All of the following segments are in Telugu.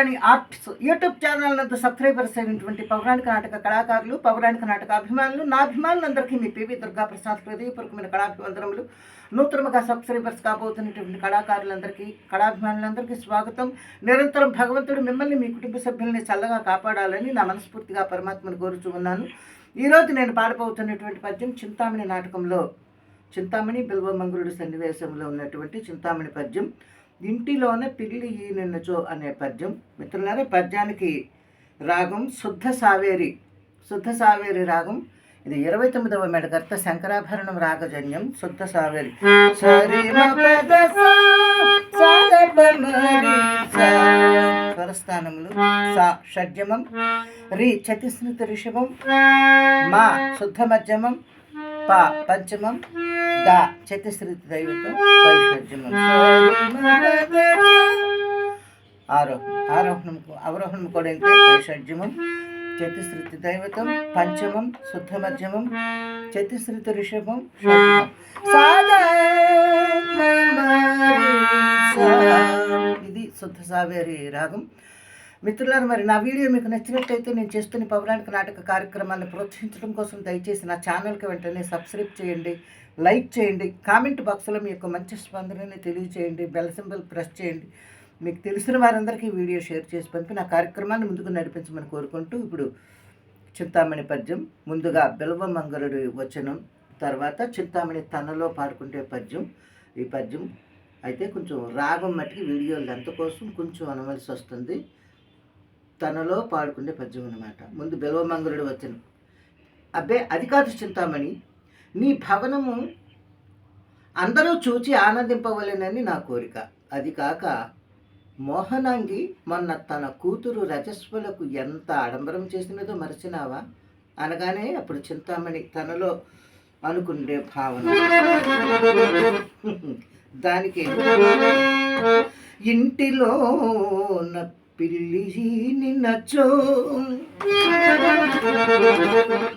కళ్యాణి ఆర్ట్స్ యూట్యూబ్ ఛానల్ నందు సబ్స్క్రైబర్స్ అయినటువంటి పౌరాణిక నాటక కళాకారులు, పౌరాణిక నాటక అభిమానులు, నా అభిమానులందరికీ మీ పివి దుర్గా ప్రసాద్ హృదయపూర్వకమైన కళాభివందనములు. నూతనముగా సబ్స్క్రైబర్స్ కాబోతున్నటువంటి కళాకారులందరికీ, కళాభిమానులందరికీ స్వాగతం. నిరంతరం భగవంతుడు మిమ్మల్ని, మీ కుటుంబ సభ్యుల్ని చల్లగా కాపాడాలని నా మనస్ఫూర్తిగా పరమాత్మను కోరుచూ ఉన్నాను. ఈరోజు నేను పాడబోతున్నటువంటి పద్యం చింతామణి నాటకంలో చింతామణి బిల్వమంగుళుడు సన్నివేశంలో ఉన్నటువంటి చింతామణి పద్యం. ఇంటిలోనే పిల్లి ఈనెన్నచో అనే పద్యం. మిత్రులారా, పద్యానికి రాగం శుద్ధ సావేరి. శుద్ధ సావేరి రాగం. ఇది 29వ మెడకర్త శంకరాభరణం రాగజన్యం. శుద్ధ సావేరి. స్వరస్థానములు సా షడ్జమం, రి చతిస్మృత రిషభం, మా శుద్ధ మధ్యమం, పా పంచమం, దా చతుశ్రుతి దైవతం, వైషజ్యమం. అవరోహణం కూడా ఇంకా వైషజ్యమం, చతుశ్రుతి దైవతం, పంచమం, శుద్ధ మధ్యమం, చతుశ్రుతి రిషభం, ఇది శుద్ధ సావేరి రాగం. మిత్రులారు, మరి నా వీడియో మీకు నచ్చినట్లయితే నేను చేస్తున్న పౌరాణిక నాటక కార్యక్రమాన్ని ప్రోత్సహించడం కోసం దయచేసి నా ఛానల్కి వెంటనే సబ్స్క్రైబ్ చేయండి, లైక్ చేయండి, కామెంట్ బాక్స్లో మీ యొక్క మంచి స్పందనని తెలియచేయండి, బెల్ సింబల్ ప్రెస్ చేయండి. మీకు తెలిసిన వారందరికీ వీడియో షేర్ చేసి పంపి నా కార్యక్రమాన్ని ముందుకు నడిపించమని కోరుకుంటూ, ఇప్పుడు చింతామణి పద్యం. ముందుగా బిల్వమంగళుడి వచనం, తర్వాత చింతామణి తనలో పాడుకుంటే పద్యం. ఈ పద్యం అయితే కొంచెం రాగం మట్టికి వీడియో లెంత్ కోసం కొంచెం అనవలసి వస్తుంది. తనలో పాడుకునే పద్యం అన్నమాట. ముందు బిల్వమంగళుడు వచనం. అబ్బే, అది కాదు చింతామణి, నీ భవనము అందరూ చూచి ఆనందింపవలెనని నా కోరిక. అది కాక మోహనాంగి మొన్న తన కూతురు రజస్వలకు ఎంత ఆడంబరం చేసినదో మరచినావా అనగానే అప్పుడు చింతామణి తనలో అనుకునే భావన. దానికి ఇంటిలో పిల్లి నిన్నచో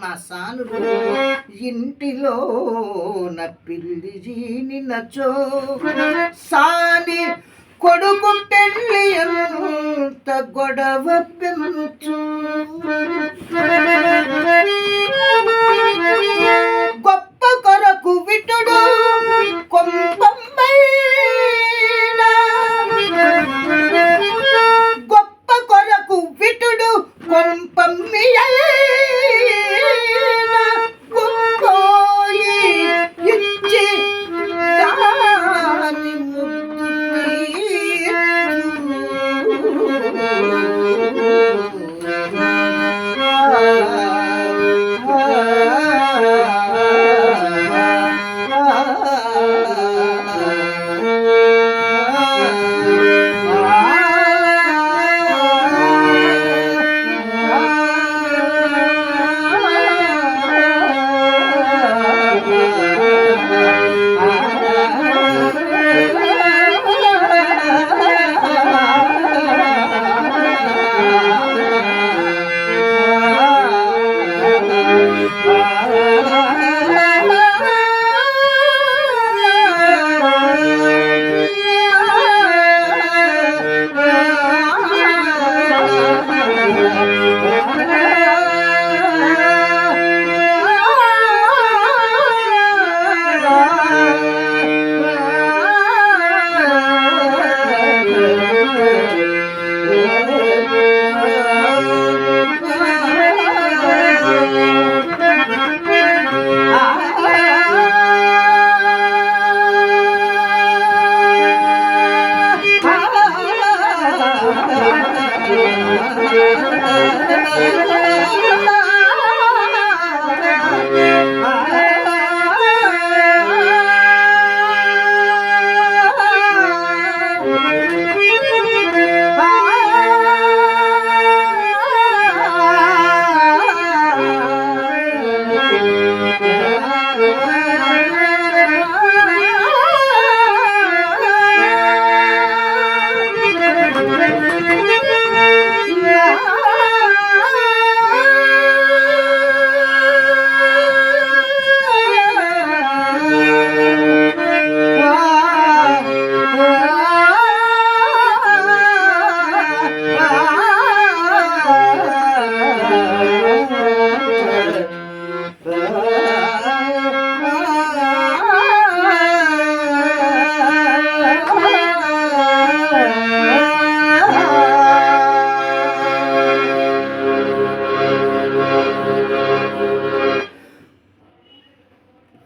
మా సానుడు, ఇంటిలో పిల్లి నిన్నచో సాని కొడుకు పెళ్ళి ఎంత గొడవ పెంచు, గొప్ప కొరకు విటుడు కొంప